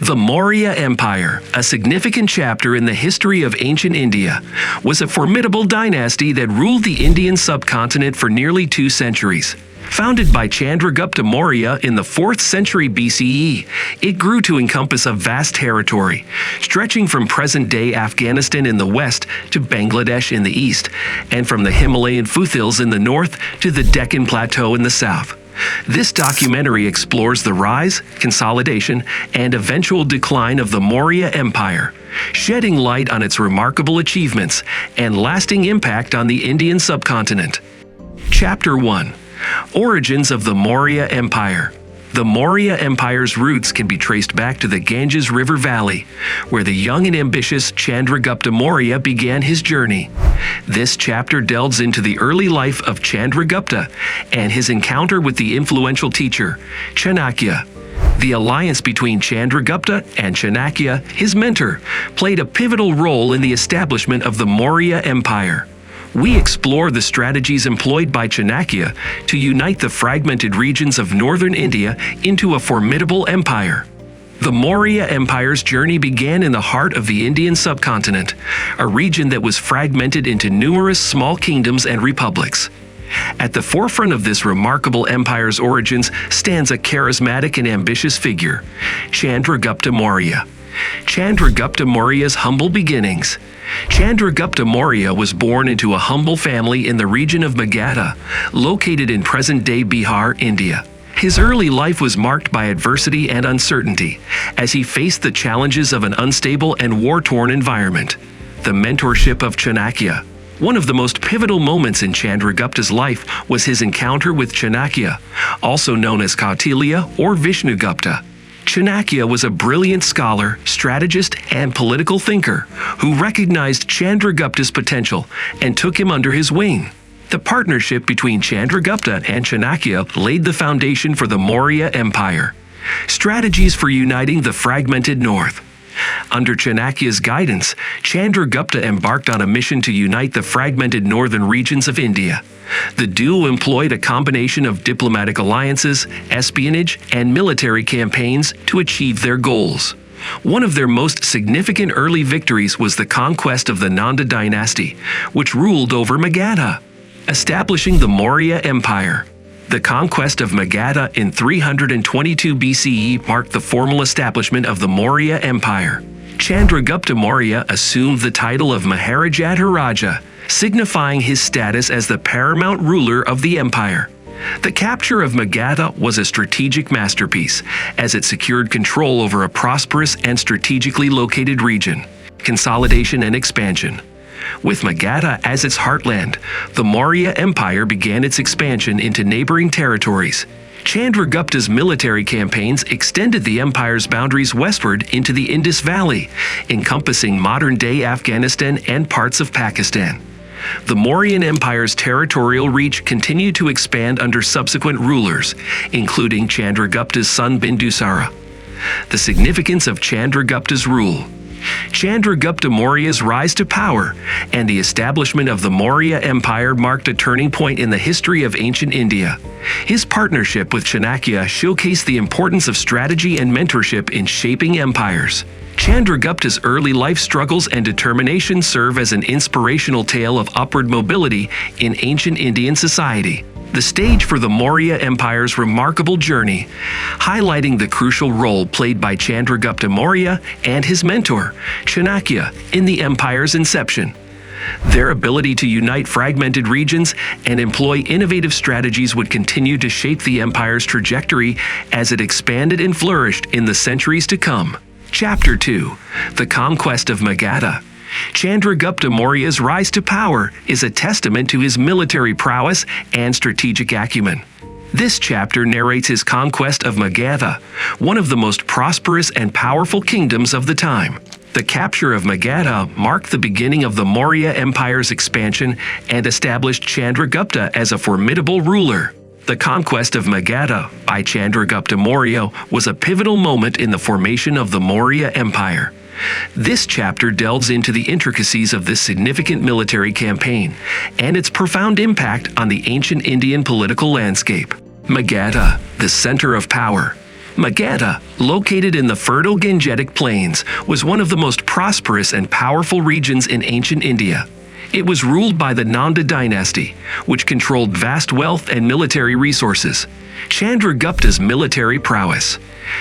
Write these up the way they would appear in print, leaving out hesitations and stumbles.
The Maurya Empire, a significant chapter in the history of ancient India, was a formidable dynasty that ruled the Indian subcontinent for nearly 2 centuries. Founded by Chandragupta Maurya in the 4th century BCE, it grew to encompass a vast territory, stretching from present-day Afghanistan in the west to Bangladesh in the east, and from the Himalayan foothills in the north to the Deccan Plateau in the south. This documentary explores the rise, consolidation, and eventual decline of the Maurya Empire, shedding light on its remarkable achievements and lasting impact on the Indian subcontinent. Chapter 1. Origins of the Maurya Empire. The Maurya Empire's roots can be traced back to the Ganges River Valley, where the young and ambitious Chandragupta Maurya began his journey. This chapter delves into the early life of Chandragupta and his encounter with the influential teacher, Chanakya. The alliance between Chandragupta and Chanakya, his mentor, played a pivotal role in the establishment of the Maurya Empire. We explore the strategies employed by Chanakya to unite the fragmented regions of northern India into a formidable empire. The Maurya Empire's journey began in the heart of the Indian subcontinent, a region that was fragmented into numerous small kingdoms and republics. At the forefront of this remarkable empire's origins stands a charismatic and ambitious figure, Chandragupta Maurya. Chandragupta Maurya's humble beginnings. Chandragupta Maurya was born into a humble family in the region of Magadha, located in present-day Bihar, India. His early life was marked by adversity and uncertainty, as he faced the challenges of an unstable and war-torn environment. The mentorship of Chanakya. One of the most pivotal moments in Chandragupta's life was his encounter with Chanakya, also known as Kautilya or Vishnugupta. Chanakya was a brilliant scholar, strategist, and political thinker who recognized Chandragupta's potential and took him under his wing. The partnership between Chandragupta and Chanakya laid the foundation for the Maurya Empire. Strategies for uniting the fragmented north. Under Chanakya's guidance, Chandragupta embarked on a mission to unite the fragmented northern regions of India. The duo employed a combination of diplomatic alliances, espionage, and military campaigns to achieve their goals. One of their most significant early victories was the conquest of the Nanda dynasty, which ruled over Magadha, establishing the Maurya Empire. The conquest of Magadha in 322 BCE marked the formal establishment of the Maurya Empire. Chandragupta Maurya assumed the title of Maharajadhiraja, signifying his status as the paramount ruler of the empire. The capture of Magadha was a strategic masterpiece, as it secured control over a prosperous and strategically located region. Consolidation and expansion. With Magadha as its heartland, the Maurya Empire began its expansion into neighboring territories. Chandragupta's military campaigns extended the empire's boundaries westward into the Indus Valley, encompassing modern-day Afghanistan and parts of Pakistan. The Mauryan Empire's territorial reach continued to expand under subsequent rulers, including Chandragupta's son Bindusara. The significance of Chandragupta's rule. Chandragupta Maurya's rise to power and the establishment of the Maurya Empire marked a turning point in the history of ancient India. His partnership with Chanakya showcased the importance of strategy and mentorship in shaping empires. Chandragupta's early life struggles and determination serve as an inspirational tale of upward mobility in ancient Indian society. The stage for the Maurya Empire's remarkable journey, highlighting the crucial role played by Chandragupta Maurya and his mentor, Chanakya, in the empire's inception. Their ability to unite fragmented regions and employ innovative strategies would continue to shape the empire's trajectory as it expanded and flourished in the centuries to come. Chapter 2. The Conquest of Magadha. Chandragupta Maurya's rise to power is a testament to his military prowess and strategic acumen. This chapter narrates his conquest of Magadha, one of the most prosperous and powerful kingdoms of the time. The capture of Magadha marked the beginning of the Maurya Empire's expansion and established Chandragupta as a formidable ruler. The conquest of Magadha by Chandragupta Maurya was a pivotal moment in the formation of the Maurya Empire. This chapter delves into the intricacies of this significant military campaign and its profound impact on the ancient Indian political landscape. Magadha, the center of power. Magadha, located in the fertile Gangetic Plains, was one of the most prosperous and powerful regions in ancient India. It was ruled by the Nanda dynasty, which controlled vast wealth and military resources. Chandragupta's military prowess.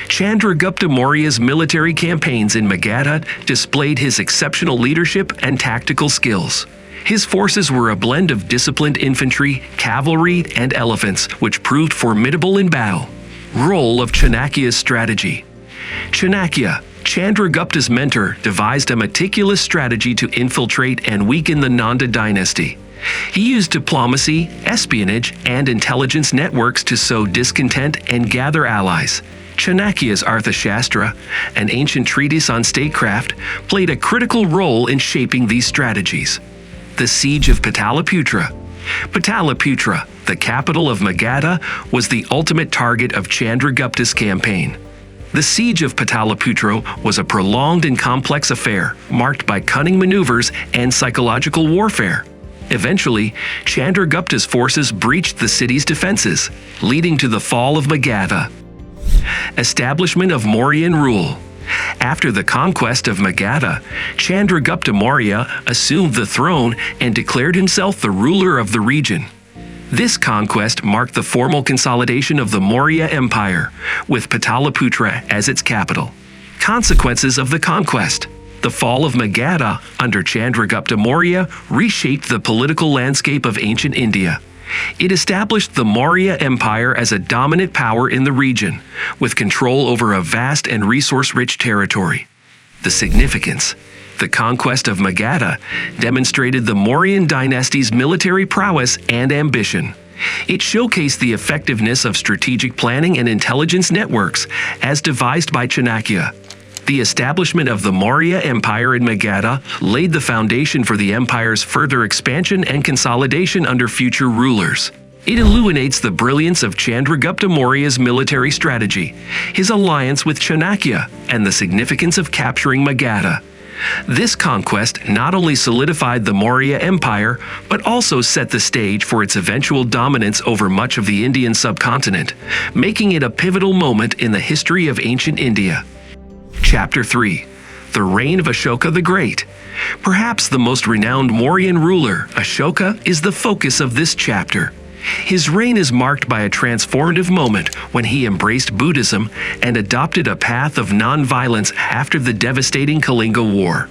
Chandragupta Maurya's military campaigns in Magadha displayed his exceptional leadership and tactical skills. His forces were a blend of disciplined infantry, cavalry, and elephants, which proved formidable in battle. Role of Chanakya's strategy. Chanakya, Chandragupta's mentor, devised a meticulous strategy to infiltrate and weaken the Nanda dynasty. He used diplomacy, espionage, and intelligence networks to sow discontent and gather allies. Chanakya's Arthashastra, an ancient treatise on statecraft, played a critical role in shaping these strategies. The Siege of Pataliputra. Pataliputra, the capital of Magadha, was the ultimate target of Chandragupta's campaign. The Siege of Pataliputra was a prolonged and complex affair, marked by cunning maneuvers and psychological warfare. Eventually, Chandragupta's forces breached the city's defenses, leading to the fall of Magadha. Establishment of Mauryan rule. After the conquest of Magadha, Chandragupta Maurya assumed the throne and declared himself the ruler of the region. This conquest marked the formal consolidation of the Maurya Empire, with Pataliputra as its capital. Consequences of the conquest. The fall of Magadha under Chandragupta Maurya reshaped the political landscape of ancient India. It established the Maurya Empire as a dominant power in the region, with control over a vast and resource-rich territory. The significance. The conquest of Magadha demonstrated the Mauryan dynasty's military prowess and ambition. It showcased the effectiveness of strategic planning and intelligence networks as devised by Chanakya. The establishment of the Maurya Empire in Magadha laid the foundation for the empire's further expansion and consolidation under future rulers. It illuminates the brilliance of Chandragupta Maurya's military strategy, his alliance with Chanakya, and the significance of capturing Magadha. This conquest not only solidified the Maurya Empire, but also set the stage for its eventual dominance over much of the Indian subcontinent, making it a pivotal moment in the history of ancient India. Chapter 3. The Reign of Ashoka the Great. Perhaps the most renowned Mauryan ruler, Ashoka, is the focus of this chapter. His reign is marked by a transformative moment when he embraced Buddhism and adopted a path of non-violence after the devastating Kalinga War.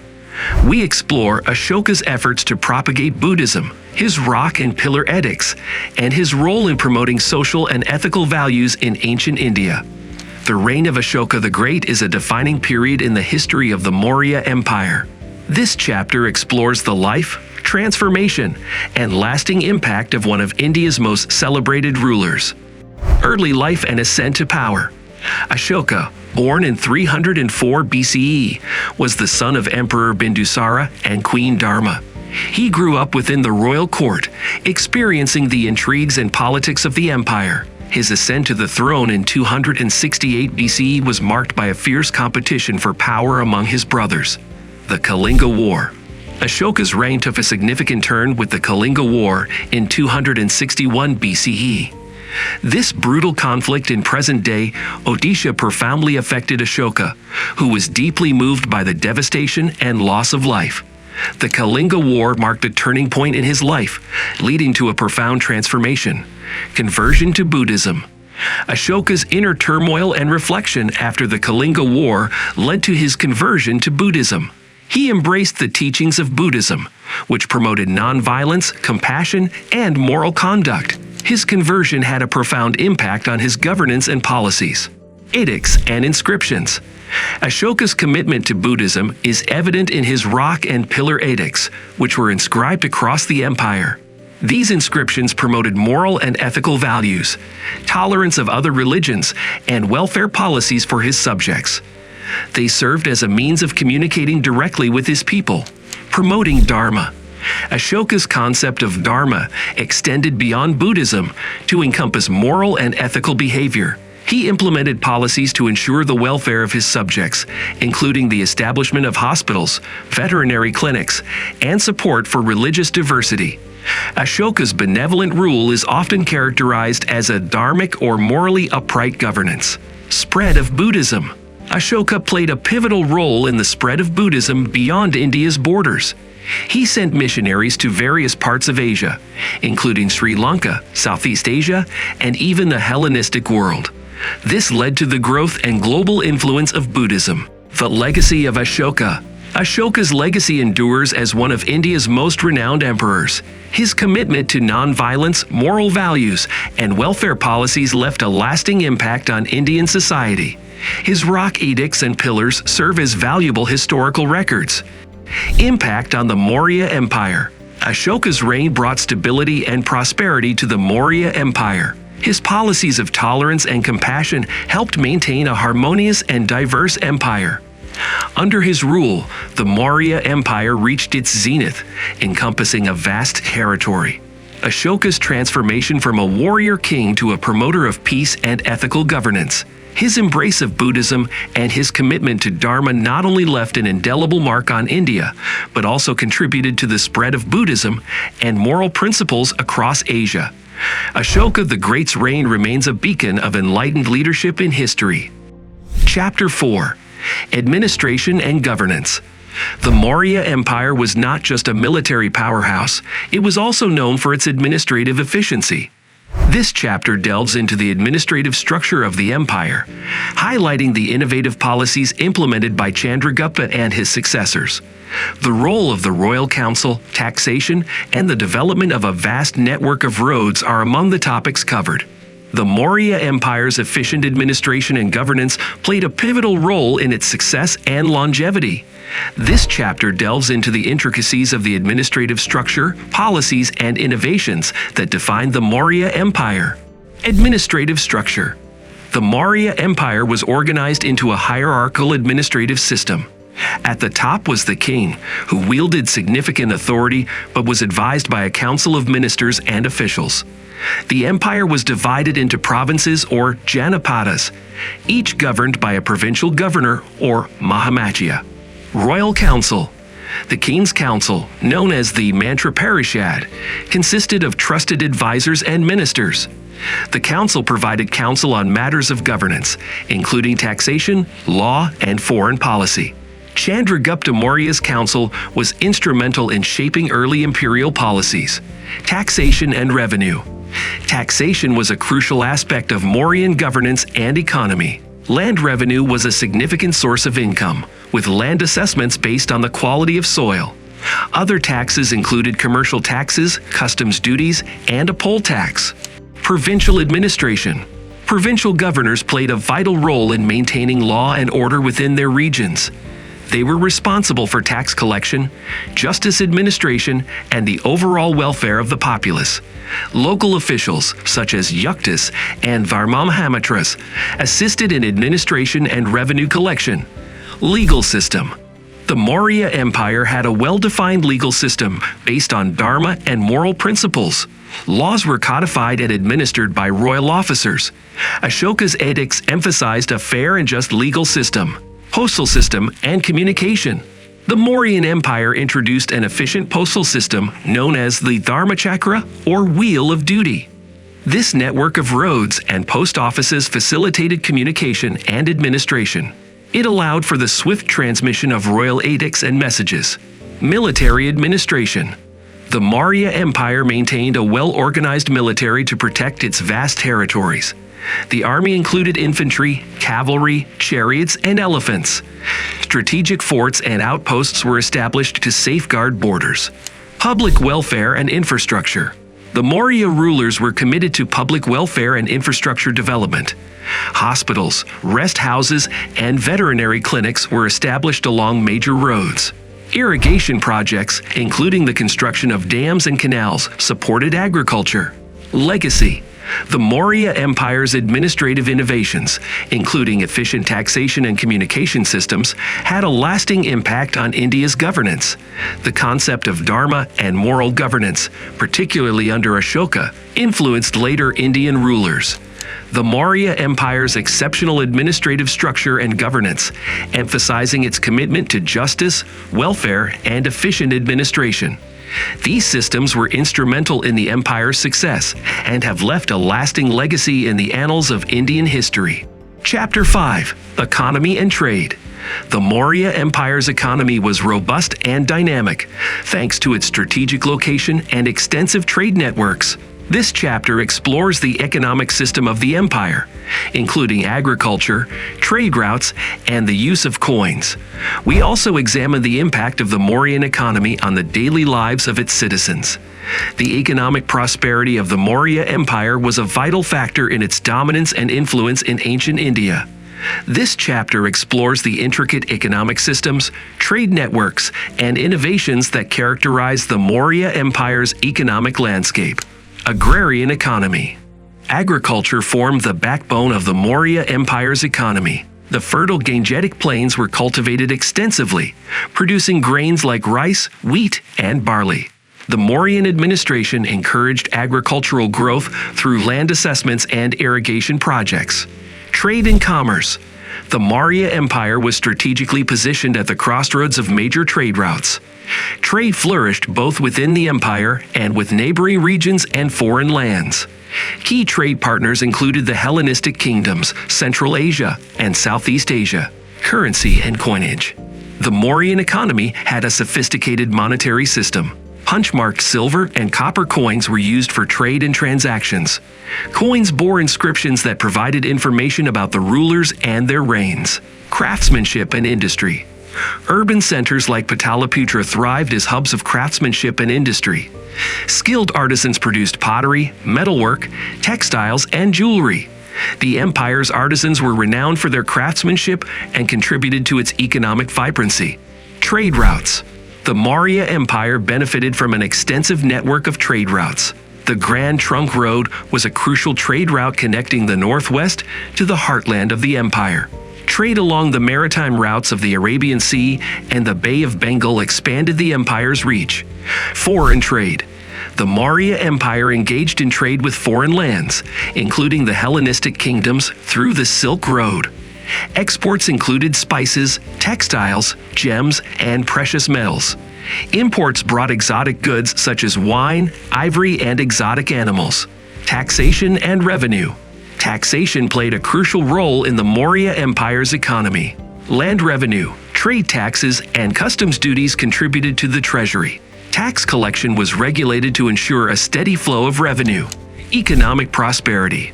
We explore Ashoka's efforts to propagate Buddhism, his rock and pillar edicts, and his role in promoting social and ethical values in ancient India. The reign of Ashoka the Great is a defining period in the history of the Maurya Empire. This chapter explores the life, transformation, and lasting impact of one of India's most celebrated rulers. Early life and ascent to power. Ashoka, born in 304 BCE, was the son of Emperor Bindusara and Queen Dharma. He grew up within the royal court, experiencing the intrigues and politics of the empire. His ascent to the throne in 268 BCE was marked by a fierce competition for power among his brothers. The Kalinga War. Ashoka's reign took a significant turn with the Kalinga War in 261 BCE. This brutal conflict in present-day Odisha profoundly affected Ashoka, who was deeply moved by the devastation and loss of life. The Kalinga War marked a turning point in his life, leading to a profound transformation: conversion to Buddhism. Ashoka's inner turmoil and reflection after the Kalinga War led to his conversion to Buddhism. He embraced the teachings of Buddhism, which promoted nonviolence, compassion, and moral conduct. His conversion had a profound impact on his governance and policies. Edicts and inscriptions. Ashoka's commitment to Buddhism is evident in his rock and pillar edicts, which were inscribed across the empire. These inscriptions promoted moral and ethical values, tolerance of other religions, and welfare policies for his subjects. They served as a means of communicating directly with his people, promoting Dharma. Ashoka's concept of Dharma extended beyond Buddhism to encompass moral and ethical behavior. He implemented policies to ensure the welfare of his subjects, including the establishment of hospitals, veterinary clinics, and support for religious diversity. Ashoka's benevolent rule is often characterized as a dharmic or morally upright governance. Spread of Buddhism. Ashoka played a pivotal role in the spread of Buddhism beyond India's borders. He sent missionaries to various parts of Asia, including Sri Lanka, Southeast Asia, and even the Hellenistic world. This led to the growth and global influence of Buddhism. The legacy of Ashoka. Ashoka's legacy endures as one of India's most renowned emperors. His commitment to nonviolence, moral values, and welfare policies left a lasting impact on Indian society. His rock edicts and pillars serve as valuable historical records. Impact on the Maurya Empire. Ashoka's reign brought stability and prosperity to the Maurya Empire. His policies of tolerance and compassion helped maintain a harmonious and diverse empire. Under his rule, the Maurya Empire reached its zenith, encompassing a vast territory. Ashoka's transformation from a warrior king to a promoter of peace and ethical governance. His embrace of Buddhism and his commitment to Dharma not only left an indelible mark on India, but also contributed to the spread of Buddhism and moral principles across Asia. Ashoka the Great's reign remains a beacon of enlightened leadership in history. Chapter 4. Administration and Governance. The Maurya Empire was not just a military powerhouse, it was also known for its administrative efficiency. This chapter delves into the administrative structure of the empire, highlighting the innovative policies implemented by Chandragupta and his successors. The role of the royal council, taxation, and the development of a vast network of roads are among the topics covered. The Maurya Empire's efficient administration and governance played a pivotal role in its success and longevity. This chapter delves into the intricacies of the administrative structure, policies, and innovations that defined the Maurya Empire. Administrative structure. The Maurya Empire was organized into a hierarchical administrative system. At the top was the king, who wielded significant authority but was advised by a council of ministers and officials. The empire was divided into provinces or janapadas, each governed by a provincial governor or Mahamachya. Royal Council. The King's Council, known as the Mantra Parishad, consisted of trusted advisors and ministers. The council provided counsel on matters of governance, including taxation, law, and foreign policy. Chandragupta Maurya's council was instrumental in shaping early imperial policies. Taxation and revenue. Taxation was a crucial aspect of Mauryan governance and economy. Land revenue was a significant source of income, with land assessments based on the quality of soil. Other taxes included commercial taxes, customs duties, and a poll tax. Provincial administration. Provincial governors played a vital role in maintaining law and order within their regions. They were responsible for tax collection, justice administration, and the overall welfare of the populace. Local officials, such as yuktas and varmamahamatras, assisted in administration and revenue collection. Legal system. The Maurya Empire had a well-defined legal system based on dharma and moral principles. Laws were codified and administered by royal officers. Ashoka's edicts emphasized a fair and just legal system. Postal system and communication. The Mauryan Empire introduced an efficient postal system known as the Dharma Chakra or Wheel of Duty. This network of roads and post offices facilitated communication and administration. It allowed for the swift transmission of royal edicts and messages. Military administration. The Maurya Empire maintained a well-organized military to protect its vast territories. The army included infantry, cavalry, chariots, and elephants. Strategic forts and outposts were established to safeguard borders. Public welfare and infrastructure. The Maurya rulers were committed to public welfare and infrastructure development. Hospitals, rest houses, and veterinary clinics were established along major roads. Irrigation projects, including the construction of dams and canals, supported agriculture. Legacy. The Maurya Empire's administrative innovations, including efficient taxation and communication systems, had a lasting impact on India's governance. The concept of dharma and moral governance, particularly under Ashoka, influenced later Indian rulers. The Maurya Empire's exceptional administrative structure and governance, emphasizing its commitment to justice, welfare, and efficient administration. These systems were instrumental in the empire's success and have left a lasting legacy in the annals of Indian history. Chapter 5: Economy and Trade. The Maurya Empire's economy was robust and dynamic, thanks to its strategic location and extensive trade networks. This chapter explores the economic system of the empire, including agriculture, trade routes, and the use of coins. We also examine the impact of the Mauryan economy on the daily lives of its citizens. The economic prosperity of the Maurya Empire was a vital factor in its dominance and influence in ancient India. This chapter explores the intricate economic systems, trade networks, and innovations that characterize the Maurya Empire's economic landscape. Agrarian economy. Agriculture formed the backbone of the Maurya Empire's economy. The fertile Gangetic plains were cultivated extensively, producing grains like rice, wheat, and barley. The Mauryan administration encouraged agricultural growth through land assessments and irrigation projects. Trade and commerce. The Maurya Empire was strategically positioned at the crossroads of major trade routes. Trade flourished both within the empire and with neighboring regions and foreign lands. Key trade partners included the Hellenistic kingdoms, Central Asia, and Southeast Asia. Currency and coinage. The Mauryan economy had a sophisticated monetary system. Punch-marked silver and copper coins were used for trade and transactions. Coins bore inscriptions that provided information about the rulers and their reigns. Craftsmanship and industry. Urban centers like Pataliputra thrived as hubs of craftsmanship and industry. Skilled artisans produced pottery, metalwork, textiles, and jewelry. The empire's artisans were renowned for their craftsmanship and contributed to its economic vibrancy. Trade routes. The Maurya Empire benefited from an extensive network of trade routes. The Grand Trunk Road was a crucial trade route connecting the northwest to the heartland of the empire. Trade along the maritime routes of the Arabian Sea and the Bay of Bengal expanded the empire's reach. Foreign trade. The Maurya Empire engaged in trade with foreign lands, including the Hellenistic kingdoms, through the Silk Road. Exports included spices, textiles, gems, and precious metals. Imports brought exotic goods such as wine, ivory, and exotic animals. Taxation and revenue. Taxation played a crucial role in the Maurya Empire's economy. Land revenue, trade taxes, and customs duties contributed to the treasury. Tax collection was regulated to ensure a steady flow of revenue. Economic prosperity.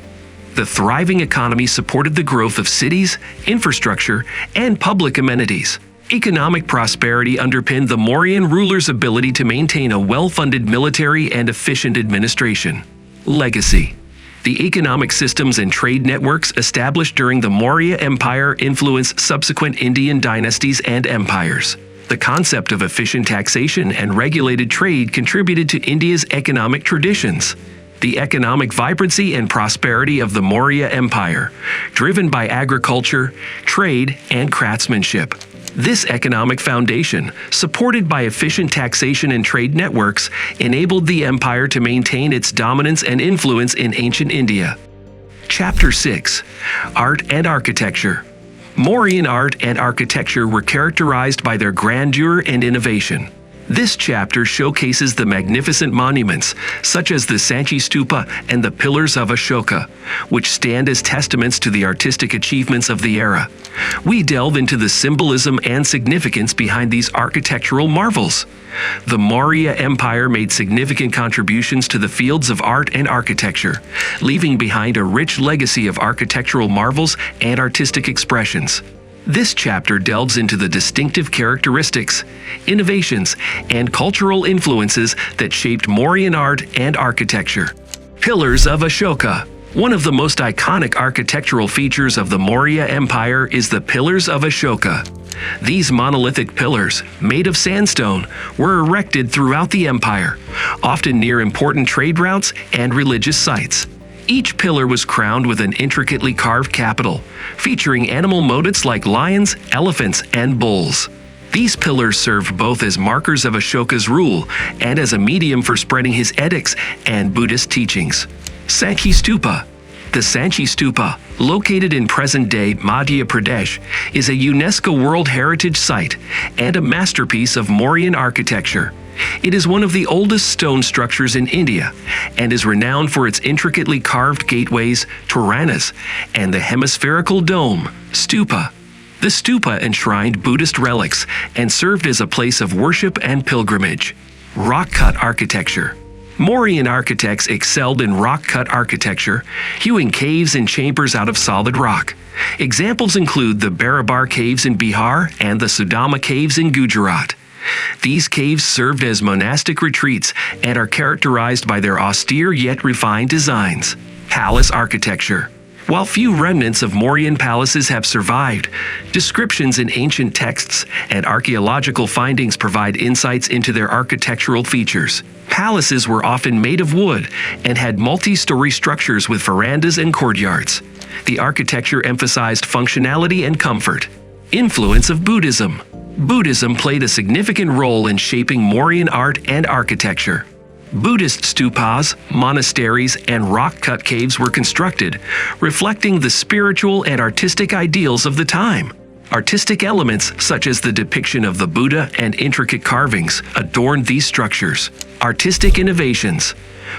The thriving economy supported the growth of cities, infrastructure, and public amenities. Economic prosperity underpinned the Mauryan rulers' ability to maintain a well-funded military and efficient administration. Legacy. The economic systems and trade networks established during the Maurya Empire influenced subsequent Indian dynasties and empires. The concept of efficient taxation and regulated trade contributed to India's economic traditions. The economic vibrancy and prosperity of the Maurya Empire, driven by agriculture, trade, and craftsmanship. This economic foundation, supported by efficient taxation and trade networks, enabled the empire to maintain its dominance and influence in ancient India. Chapter 6: Art and Architecture. Mauryan art and architecture were characterized by their grandeur and innovation. This chapter showcases the magnificent monuments, such as the Sanchi Stupa and the Pillars of Ashoka, which stand as testaments to the artistic achievements of the era. We delve into the symbolism and significance behind these architectural marvels. The Maurya Empire made significant contributions to the fields of art and architecture, leaving behind a rich legacy of architectural marvels and artistic expressions. This chapter delves into the distinctive characteristics, innovations, and cultural influences that shaped Mauryan art and architecture. Pillars of Ashoka. One of the most iconic architectural features of the Maurya Empire is the Pillars of Ashoka. These monolithic pillars, made of sandstone, were erected throughout the empire, often near important trade routes and religious sites. Each pillar was crowned with an intricately carved capital, featuring animal motifs like lions, elephants, and bulls. These pillars served both as markers of Ashoka's rule and as a medium for spreading his edicts and Buddhist teachings. Sanchi Stupa. The Sanchi Stupa, located in present-day Madhya Pradesh, is a UNESCO World Heritage Site and a masterpiece of Mauryan architecture. It is one of the oldest stone structures in India and is renowned for its intricately carved gateways, toranas, and the hemispherical dome, stupa. The stupa enshrined Buddhist relics and served as a place of worship and pilgrimage. Rock-cut architecture. Mauryan architects excelled in rock-cut architecture, hewing caves and chambers out of solid rock. Examples include the Barabar caves in Bihar and the Sudama caves in Gujarat. These caves served as monastic retreats and are characterized by their austere yet refined designs. Palace architecture. While few remnants of Mauryan palaces have survived, descriptions in ancient texts and archaeological findings provide insights into their architectural features. Palaces were often made of wood and had multi-story structures with verandas and courtyards. The architecture emphasized functionality and comfort. Influence of Buddhism. Buddhism played a significant role in shaping Mauryan art and architecture. Buddhist stupas, monasteries, and rock-cut caves were constructed, reflecting the spiritual and artistic ideals of the time. Artistic elements, such as the depiction of the Buddha and intricate carvings, adorned these structures. Artistic innovations.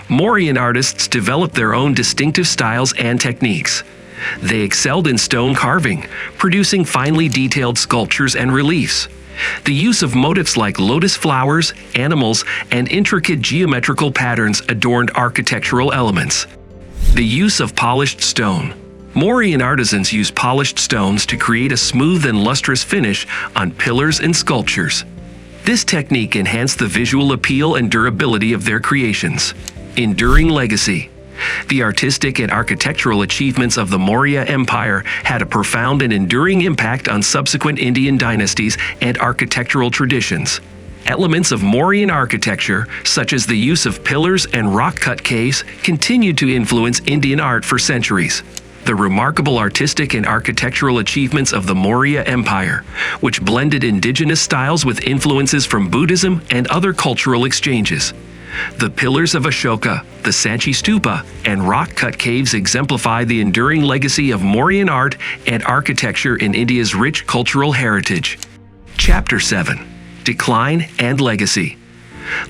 Mauryan artists developed their own distinctive styles and techniques. They excelled in stone carving, producing finely detailed sculptures and reliefs. The use of motifs like lotus flowers, animals, and intricate geometrical patterns adorned architectural elements. The use of polished stone. Mauryan artisans used polished stones to create a smooth and lustrous finish on pillars and sculptures. This technique enhanced the visual appeal and durability of their creations. Enduring legacy. The artistic and architectural achievements of the Maurya Empire had a profound and enduring impact on subsequent Indian dynasties and architectural traditions. Elements of Mauryan architecture, such as the use of pillars and rock-cut caves, continued to influence Indian art for centuries. The remarkable artistic and architectural achievements of the Maurya Empire, which blended indigenous styles with influences from Buddhism and other cultural exchanges. The pillars of Ashoka, the Sanchi Stupa, and rock-cut caves exemplify the enduring legacy of Mauryan art and architecture in India's rich cultural heritage. Chapter 7. Decline and Legacy.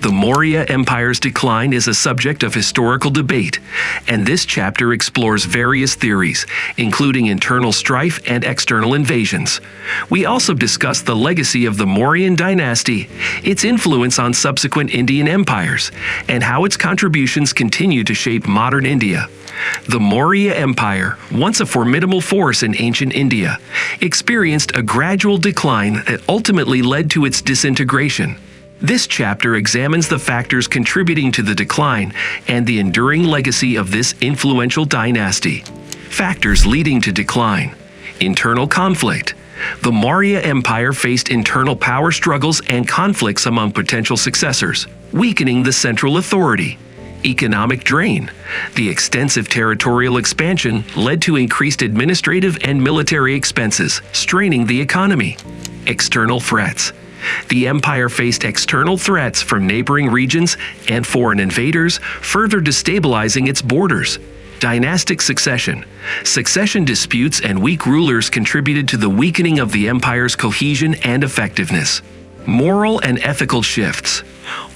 The Maurya Empire's decline is a subject of historical debate, and this chapter explores various theories, including internal strife and external invasions. We also discuss the legacy of the Mauryan dynasty, its influence on subsequent Indian empires, and how its contributions continue to shape modern India. The Maurya Empire, once a formidable force in ancient India, experienced a gradual decline that ultimately led to its disintegration. This chapter examines the factors contributing to the decline and the enduring legacy of this influential dynasty. Factors leading to decline. Internal conflict. The Maurya Empire faced internal power struggles and conflicts among potential successors, weakening the central authority. Economic drain. The extensive territorial expansion led to increased administrative and military expenses, straining the economy. External threats. The empire faced external threats from neighboring regions and foreign invaders, further destabilizing its borders. Dynastic succession. Succession disputes and weak rulers contributed to the weakening of the empire's cohesion and effectiveness. Moral and ethical shifts.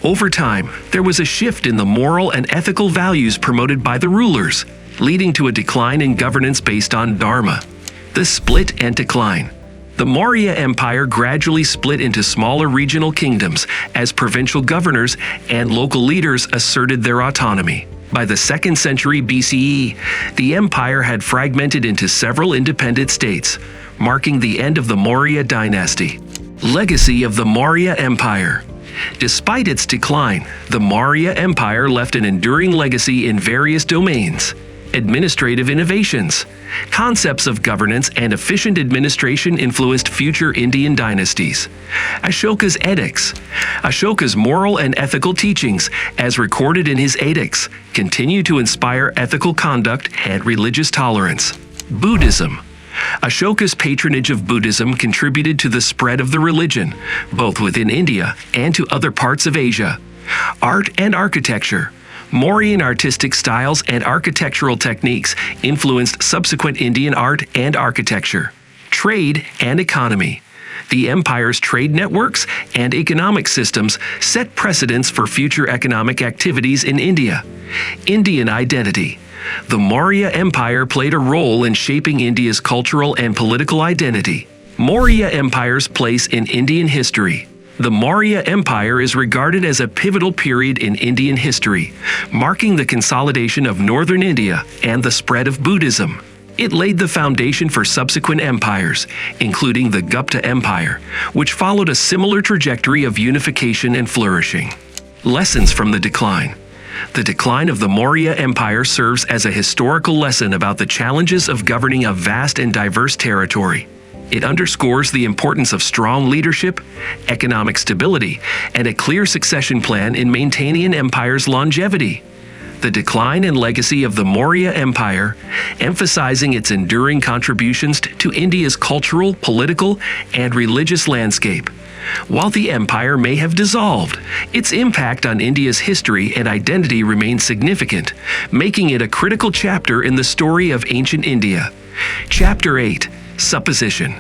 Over time, there was a shift in the moral and ethical values promoted by the rulers, leading to a decline in governance based on dharma. The split and decline. The Maurya Empire gradually split into smaller regional kingdoms as provincial governors and local leaders asserted their autonomy. By the 2nd century BCE, the empire had fragmented into several independent states, marking the end of the Maurya dynasty. Legacy of the Maurya Empire. Despite its decline, the Maurya Empire left an enduring legacy in various domains. Administrative innovations. Concepts of governance and efficient administration influenced future Indian dynasties. Ashoka's edicts. Ashoka's moral and ethical teachings, as recorded in his edicts, continue to inspire ethical conduct and religious tolerance. Buddhism. Ashoka's patronage of Buddhism contributed to the spread of the religion, both within India and to other parts of Asia. Art and architecture. Mauryan artistic styles and architectural techniques influenced subsequent Indian art and architecture. Trade and economy. The empire's trade networks and economic systems set precedents for future economic activities in India. Indian identity. The Maurya Empire played a role in shaping India's cultural and political identity. Maurya Empire's place in Indian history. The Maurya Empire is regarded as a pivotal period in Indian history, marking the consolidation of northern India and the spread of Buddhism. It laid the foundation for subsequent empires, including the Gupta Empire, which followed a similar trajectory of unification and flourishing. Lessons from the decline. The decline of the Maurya Empire serves as a historical lesson about the challenges of governing a vast and diverse territory. It underscores the importance of strong leadership, economic stability, and a clear succession plan in maintaining an empire's longevity. The decline and legacy of the Maurya Empire, emphasizing its enduring contributions to India's cultural, political, and religious landscape. While the empire may have dissolved, its impact on India's history and identity remains significant, making it a critical chapter in the story of ancient India. Chapter 8. Supposition.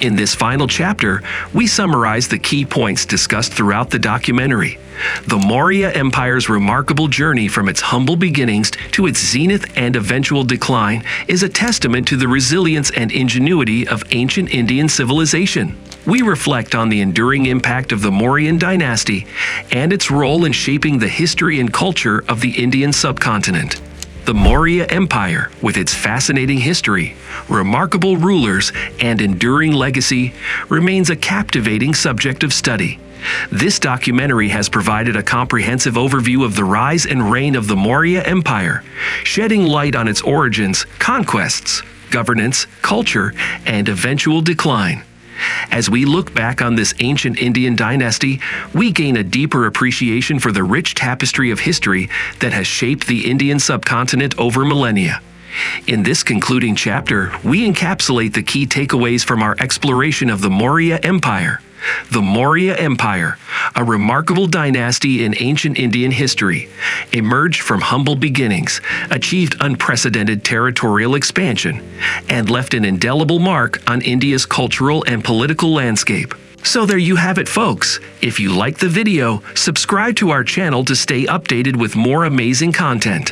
In this final chapter, we summarize the key points discussed throughout the documentary. The Maurya Empire's remarkable journey from its humble beginnings to its zenith and eventual decline is a testament to the resilience and ingenuity of ancient Indian civilization. We reflect on the enduring impact of the Mauryan dynasty and its role in shaping the history and culture of the Indian subcontinent. The Maurya Empire, with its fascinating history, remarkable rulers, and enduring legacy, remains a captivating subject of study. This documentary has provided a comprehensive overview of the rise and reign of the Maurya Empire, shedding light on its origins, conquests, governance, culture, and eventual decline. As we look back on this ancient Indian dynasty, we gain a deeper appreciation for the rich tapestry of history that has shaped the Indian subcontinent over millennia. In this concluding chapter, we encapsulate the key takeaways from our exploration of the Maurya Empire. The Maurya Empire, a remarkable dynasty in ancient Indian history, emerged from humble beginnings, achieved unprecedented territorial expansion, and left an indelible mark on India's cultural and political landscape. So there you have it, folks. If you liked the video, subscribe to our channel to stay updated with more amazing content.